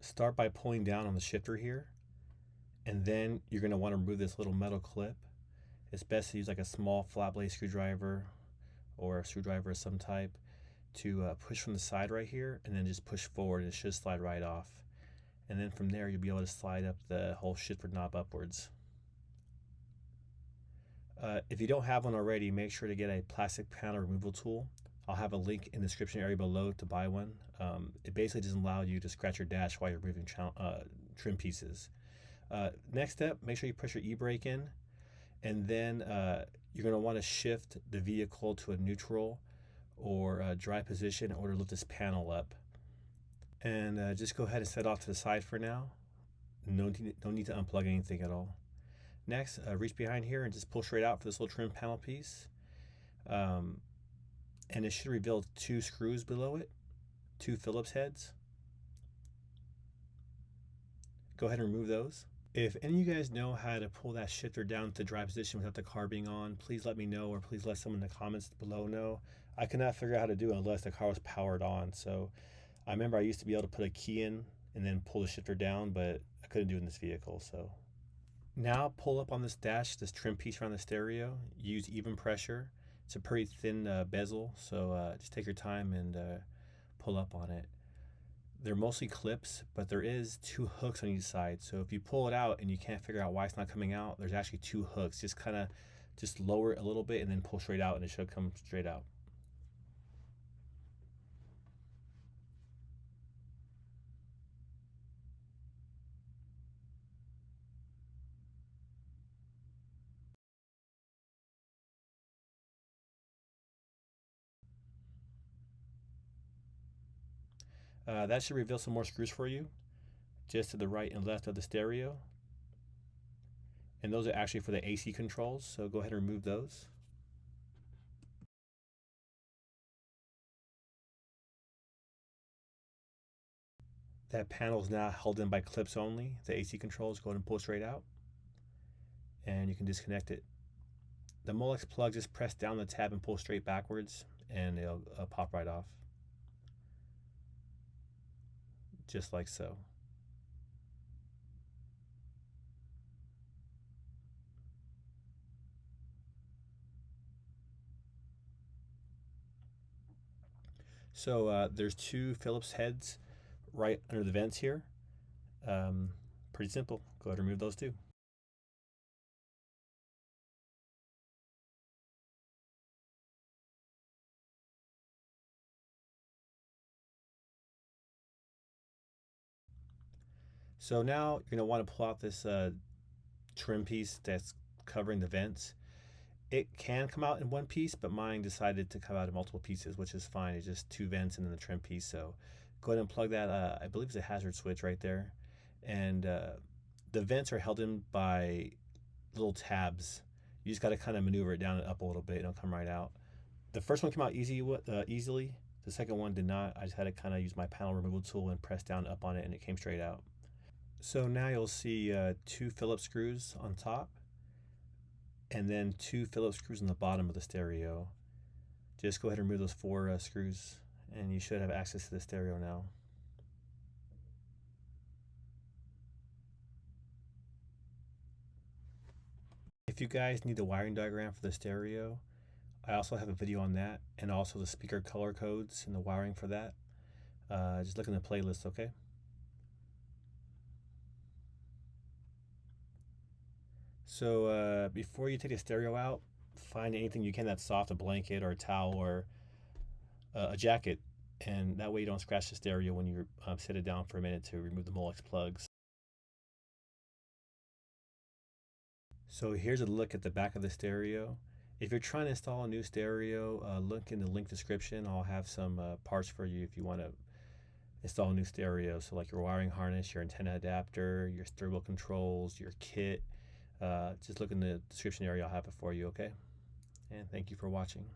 Start by pulling down on the shifter here, and then you're going to want to remove this little metal clip. It's best to use like a small flat blade screwdriver or a screwdriver of some type to push from the side right here, and then just push forward and it should slide right off. And then from there you'll be able to slide up the whole shifter knob upwards. If you don't have one already, make sure to get a plastic panel removal tool. I'll have a link in the description area below to buy one. It basically doesn't allow you to scratch your dash while you're removing trim pieces. Next step, make sure you press your e-brake in, and then you're going to want to shift the vehicle to a neutral or drive position in order to lift this panel up. And just go ahead and set off to the side for now. No need to unplug anything at all. Next, reach behind here and just pull straight out for this little trim panel piece. And it should reveal 2 screws below it, 2 Phillips heads. Go ahead and remove those. If any of you guys know how to pull that shifter down to drive position without the car being on, please let me know, or please let someone in the comments below know. I could not figure out how to do it unless the car was powered on. So I remember I used to be able to put a key in and then pull the shifter down, but I couldn't do it in this vehicle. So now pull up on this dash, this trim piece around the stereo. Use even pressure. It's a pretty thin bezel, so just take your time and pull up on it. They're mostly clips, but there is 2 hooks on each side. So if you pull it out and you can't figure out why it's not coming out, there's actually 2 hooks. Just lower it a little bit and then pull straight out, and it should come straight out. That should reveal some more screws for you, just to the right and left of the stereo. And those are actually for the AC controls, so go ahead and remove those. That panel is now held in by clips only. The AC controls, go ahead and pull straight out, and you can disconnect it. The Molex plug, just press down the tab and pull straight backwards, and it'll pop right off. Just like so. So there's 2 Phillips heads right under the vents here. Pretty simple. Go ahead and remove those 2. So now you're going to want to pull out this trim piece that's covering the vents. It can come out in one piece, but mine decided to come out in multiple pieces, which is fine. It's just 2 vents and then the trim piece. So go ahead and plug that. I believe it's a hazard switch right there. And the vents are held in by little tabs. You just got to kind of maneuver it down and up a little bit. It'll come right out. The first one came out easily. The second one did not. I just had to kind of use my panel removal tool and press down up on it, and it came straight out. So now you'll see 2 Phillips screws on top, and then 2 Phillips screws on the bottom of the stereo. Just go ahead and remove those 4 screws, and you should have access to the stereo now. If you guys need the wiring diagram for the stereo, I also have a video on that, and also the speaker color codes and the wiring for that. Just look in the playlist, okay? So before you take the stereo out, find anything you can that's soft, a blanket or a towel or a jacket, and that way you don't scratch the stereo when you set it down for a minute to remove the Molex plugs. So here's a look at the back of the stereo. If you're trying to install a new stereo, look in the link description. I'll have some parts for you if you want to install a new stereo. So like your wiring harness, your antenna adapter, your steering wheel controls, your kit. Just look in the description area. I'll have it for you, okay? And thank you for watching.